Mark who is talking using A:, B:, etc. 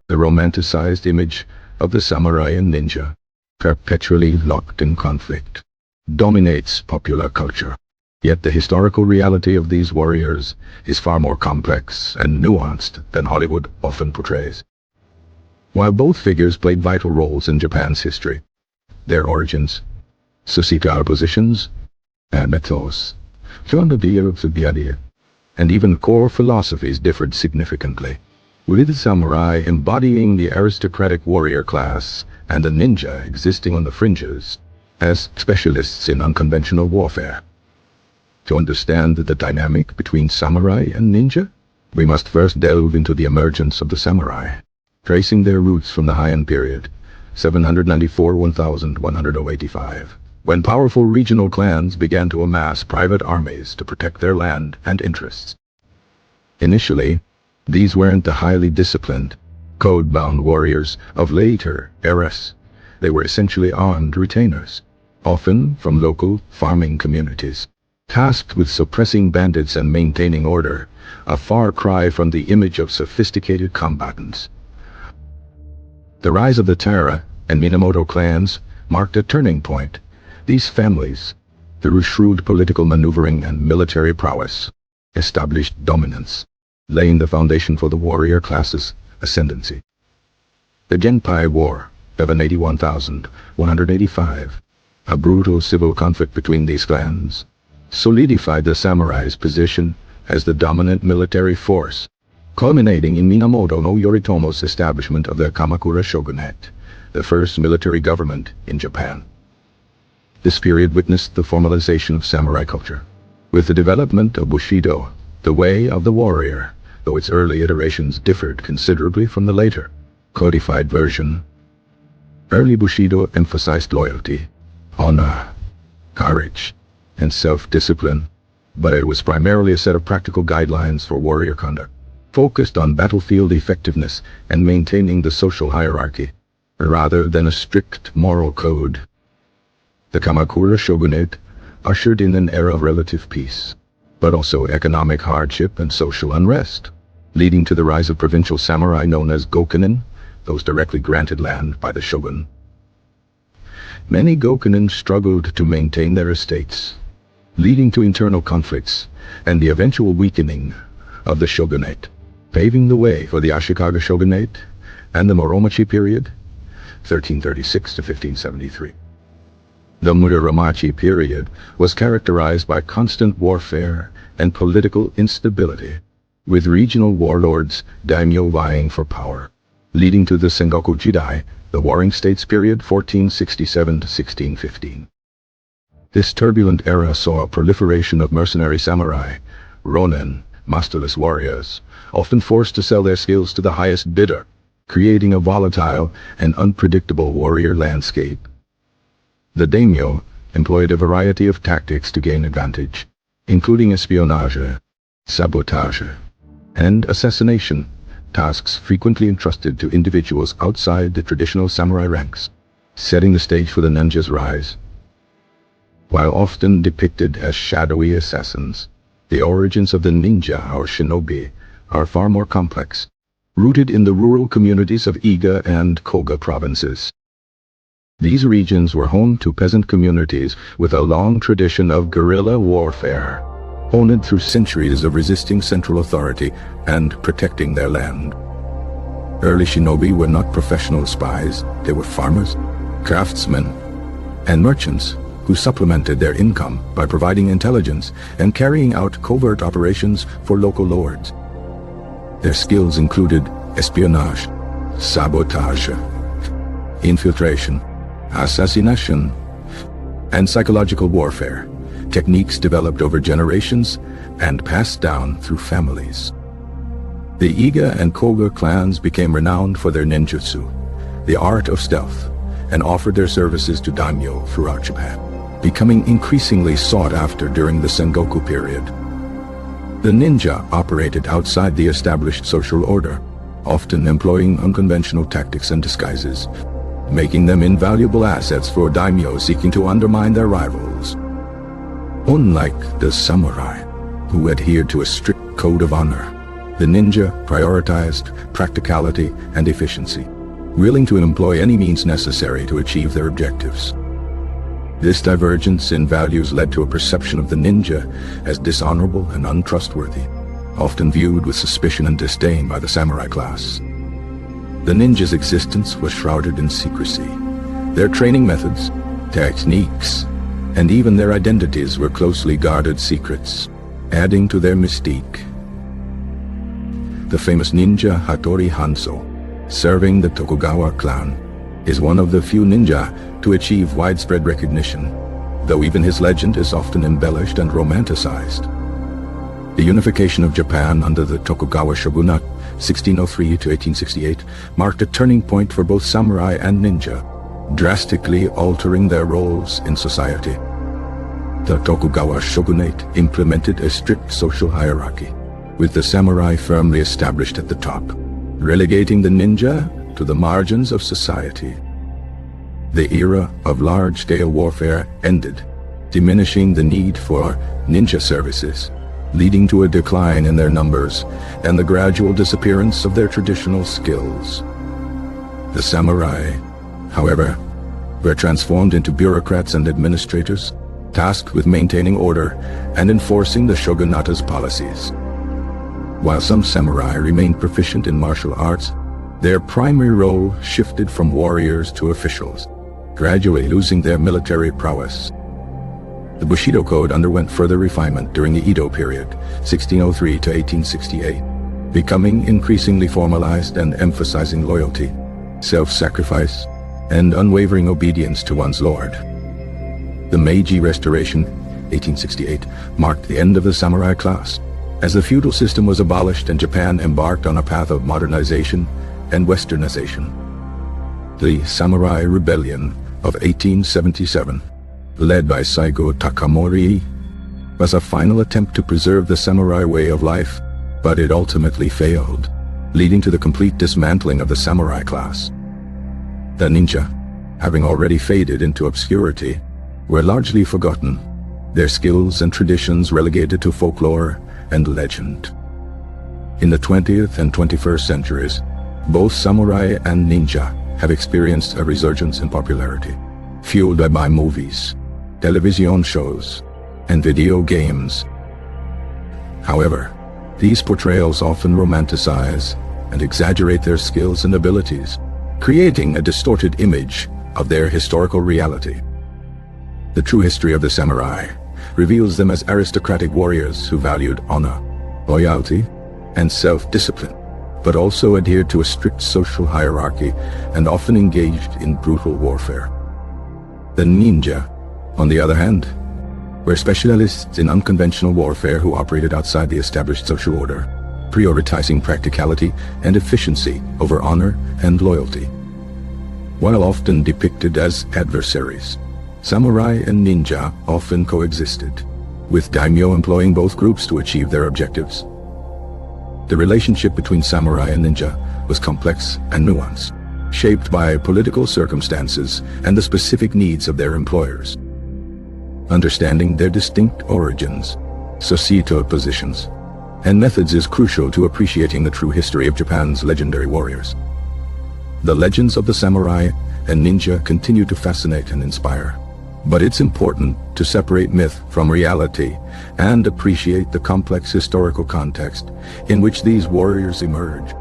A: The romanticized image of the samurai and ninja, perpetually locked in conflict, dominates popular culture. Yet the historical reality of these warriors is far more complex and nuanced than Hollywood often portrays. While both figures played vital roles in Japan's history, their origins, societal positions, and mythos, and even core philosophies differed significantly, with the samurai embodying the aristocratic warrior class and the ninja existing on the fringes as specialists in unconventional warfare. To understand the dynamic between samurai and ninja, we must first delve into the emergence of the samurai, tracing their roots from the Heian period, 794–1185, when powerful regional clans began to amass private armies to protect their land and interests. Initially, these weren't the highly disciplined, code-bound warriors of later eras. They were essentially armed retainers, often from local farming communities, tasked with suppressing bandits and maintaining order, a far cry from the image of sophisticated combatants. The rise of the Taira and Minamoto clans marked a turning point. These families, through shrewd political maneuvering and military prowess, established dominance, laying the foundation for the warrior class's ascendancy. The Genpei War, 781–185, a brutal civil conflict between these clans, solidified the samurai's position as the dominant military force, culminating in Minamoto no Yoritomo's establishment of the Kamakura shogunate, the first military government in Japan. This period witnessed the formalization of samurai culture, with the development of Bushido, the way of the warrior, though its early iterations differed considerably from the later, codified version. Early Bushido emphasized loyalty, honor, courage, and self-discipline, but it was primarily a set of practical guidelines for warrior conduct, focused on battlefield effectiveness and maintaining the social hierarchy, rather than a strict moral code. The Kamakura shogunate ushered in an era of relative peace, but also economic hardship and social unrest, leading to the rise of provincial samurai known as gokunin, those directly granted land by the shogun. Many gokunin struggled to maintain their estates, leading to internal conflicts and the eventual weakening of the shogunate, paving the way for the Ashikaga shogunate and the Muromachi period, 1336–1573. The Muromachi period was characterized by constant warfare and political instability, with regional warlords, daimyo, vying for power, leading to the Sengoku Jidai, the Warring States period, 1467–1615. This turbulent era saw a proliferation of mercenary samurai, ronin, masterless warriors, often forced to sell their skills to the highest bidder, creating a volatile and unpredictable warrior landscape. The daimyo employed a variety of tactics to gain advantage, including espionage, sabotage, and assassination, tasks frequently entrusted to individuals outside the traditional samurai ranks, setting the stage for the ninja's rise. While often depicted as shadowy assassins, the origins of the ninja or shinobi are far more complex, rooted in the rural communities of Iga and Koga provinces. These regions were home to peasant communities with a long tradition of guerrilla warfare, honed through centuries of resisting central authority and protecting their land. Early shinobi were not professional spies. They were farmers, craftsmen, and merchants who supplemented their income by providing intelligence and carrying out covert operations for local lords. Their skills included espionage, sabotage, infiltration, assassination, and psychological warfare, techniques developed over generations and passed down through families. The Iga and Koga clans became renowned for their ninjutsu, the art of stealth, and offered their services to daimyo throughout Japan, becoming increasingly sought after during the Sengoku period. The ninja operated outside the established social order, often employing unconventional tactics and disguises, making them invaluable assets for daimyo seeking to undermine their rivals. Unlike the samurai, who adhered to a strict code of honor. The ninja prioritized practicality and efficiency, willing to employ any means necessary to achieve their objectives. This divergence in values led to a perception of the ninja as dishonorable and untrustworthy, often viewed with suspicion and disdain by the samurai class. The ninja's existence was shrouded in secrecy. Their training methods, techniques, and even their identities were closely guarded secrets, adding to their mystique. The famous ninja Hattori Hanzo, serving the Tokugawa clan, is one of the few ninja to achieve widespread recognition, though even his legend is often embellished and romanticized. The unification of Japan under the Tokugawa shogunate, 1603 to 1868, marked a turning point for both samurai and ninja, drastically altering their roles in society. The Tokugawa shogunate implemented a strict social hierarchy, with the samurai firmly established at the top, relegating the ninja to the margins of society. The era of large-scale warfare ended, diminishing the need for ninja services, leading to a decline in their numbers and the gradual disappearance of their traditional skills. The samurai, however, were transformed into bureaucrats and administrators, tasked with maintaining order and enforcing the shogunate's policies. While some samurai remained proficient in martial arts, their primary role shifted from warriors to officials, gradually losing their military prowess. The Bushido Code underwent further refinement during the Edo period, 1603 to 1868, becoming increasingly formalized and emphasizing loyalty, self-sacrifice, and unwavering obedience to one's lord. The Meiji Restoration, 1868, marked the end of the samurai class, as the feudal system was abolished and Japan embarked on a path of modernization and westernization. The Samurai Rebellion of 1877, led by Saigo Takamori, was a final attempt to preserve the samurai way of life, but it ultimately failed, leading to the complete dismantling of the samurai class. The ninja, having already faded into obscurity, were largely forgotten, their skills and traditions relegated to folklore and legend. In the 20th and 21st centuries, both samurai and ninja have experienced a resurgence in popularity, fueled by movies, television shows, and video games. However, these portrayals often romanticize and exaggerate their skills and abilities, creating a distorted image of their historical reality. The true history of the samurai reveals them as aristocratic warriors who valued honor, loyalty, and self-discipline, but also adhered to a strict social hierarchy and often engaged in brutal warfare. The ninja, on the other hand, were specialists in unconventional warfare who operated outside the established social order, prioritizing practicality and efficiency over honor and loyalty. While often depicted as adversaries, samurai and ninja often coexisted, with daimyo employing both groups to achieve their objectives. The relationship between samurai and ninja was complex and nuanced, shaped by political circumstances and the specific needs of their employers. Understanding their distinct origins, societal positions, and methods is crucial to appreciating the true history of Japan's legendary warriors. The legends of the samurai and ninja continue to fascinate and inspire, but it's important to separate myth from reality and appreciate the complex historical context in which these warriors emerge.